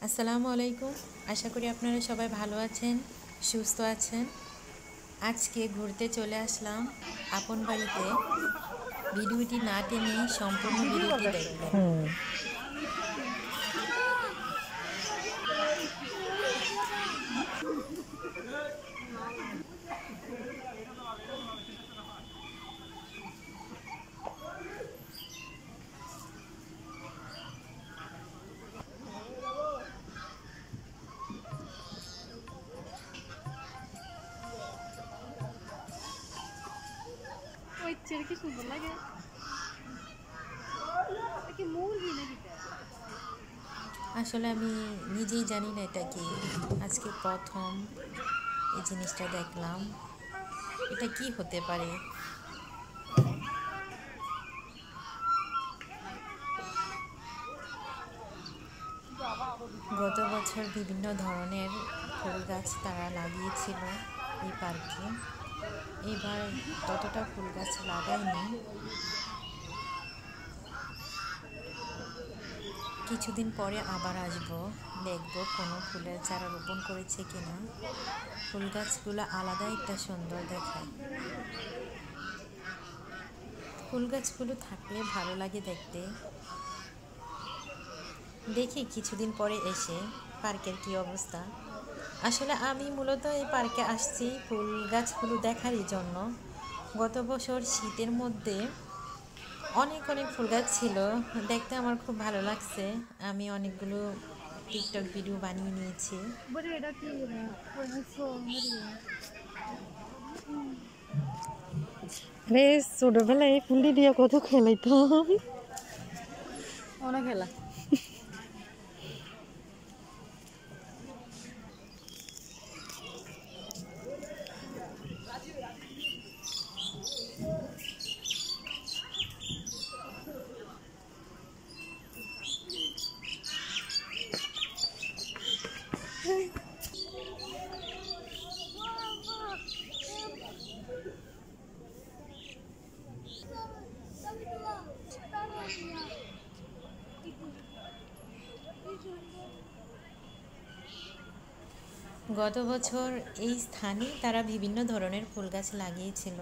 আসসালামু আলাইকুম। আশা করি আপনারা সবাই ভালো আছেন, সুস্থ আছেন। আজকে ঘুরতে চলে আসলাম আপন বাড়িতে। ভিডিওটি না টেনে সম্পূর্ণ ভিডিওটি দেখবেন। ওই ছেলে কি সুন্দর লাগে, কি মুরগি নাকি? আসলে আমি নিজেই জানি না এটা কি, আজকে প্রথম এই জিনিসটা দেখলাম। এটা কি হতে পারে? গত বছর বিভিন্ন ধরনের ফুল গাছ তারা লাগিয়েছিল এই পার্কে। এবার ততটা ফুল গাছ লাগায়নি। কিছুদিন পরে আবার আসবো, দেখবো কোনো ফুলের চারা রোপণ করেছে কিনা। ফুল গাছগুলো আলাদা একটা সুন্দর দেখায়। ফুল গাছগুলো থাকলে ভালো লাগে দেখতে। দেখি কিছুদিন পরে এসে পার্কের কি অবস্থা। আসলে আমি মূলত এই পার্কে আসছি ফুল গাছগুলো দেখারই জন্য। গত বছর শীতের মধ্যে অনেক অনেক ফুল গাছ ছিল, দেখতে আমার খুব ভালো লাগছে। আমি অনেকগুলো টিকটক ভিডিও বানিয়ে নিয়েছি। আরে ছোটবেলায় ফুলটি দিয়ে কত খেলাইতাম, অনেক খেলা। গত বছর এই স্থানে তারা বিভিন্ন ধরনের ফুল গাছ লাগিয়েছিল,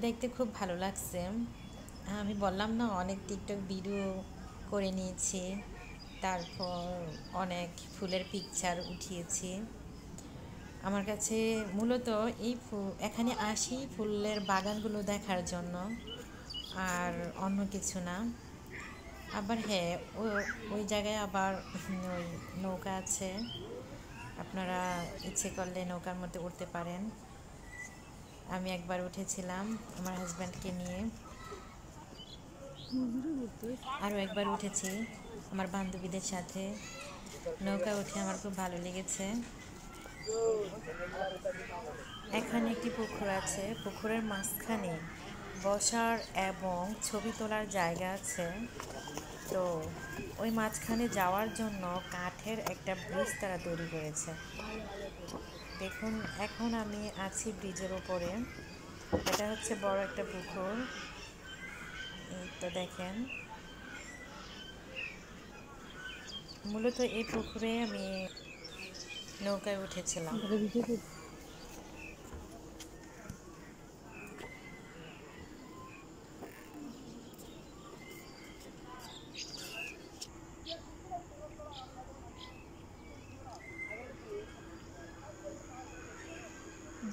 দেখতে খুব ভালো লাগছে। আমি বললাম না, অনেক টিকটক ভিডিও করে নিয়েছি, তারপর অনেক ফুলের পিকচার উঠিয়েছি। আমার কাছে মূলত এখানে আসি ফুলের বাগানগুলো দেখার জন্য, আর অন্য কিছু না। আবার হ্যাঁ, ওই জায়গায় আবার ওই নৌকা আছে, আপনারা ইচ্ছে করলে নৌকার মধ্যে উঠতে পারেন। আমি একবার উঠেছিলাম আমার হাজব্যান্ডকে নিয়ে, আরও একবার উঠেছি আমার বান্ধবীদের সাথে। নৌকা উঠে আমার খুব ভালো লেগেছে। এখানে একটি পুকুর আছে, পুকুরের মাঝখানে বসার এবং ছবি তোলার জায়গা আছে। তো ওই মাঝখানে যাওয়ার জন্য কাঠের একটা ব্রিজ তারা তৈরি করেছে। দেখুন, এখন আমি আছি ব্রিজের ওপরে। এটা হচ্ছে বড় একটা পুকুর। এই তো দেখেন, মূলত এই পুকুরে আমি নৌকায় উঠেছিলাম।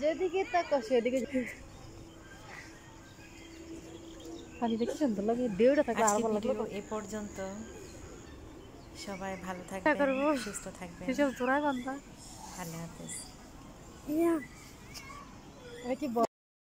যেদিকে তাকাও সেদিকে খালি দেখি সুন্দর লাগে, ঢেউটা থাকলে আরো ভালো লাগলো। এ পর্যন্ত। সবাই ভালো থাকবেন, সুস্থ থাকবেন। সেসব তোরাই বান্ধা। আল্লাহ হাফেজ। কি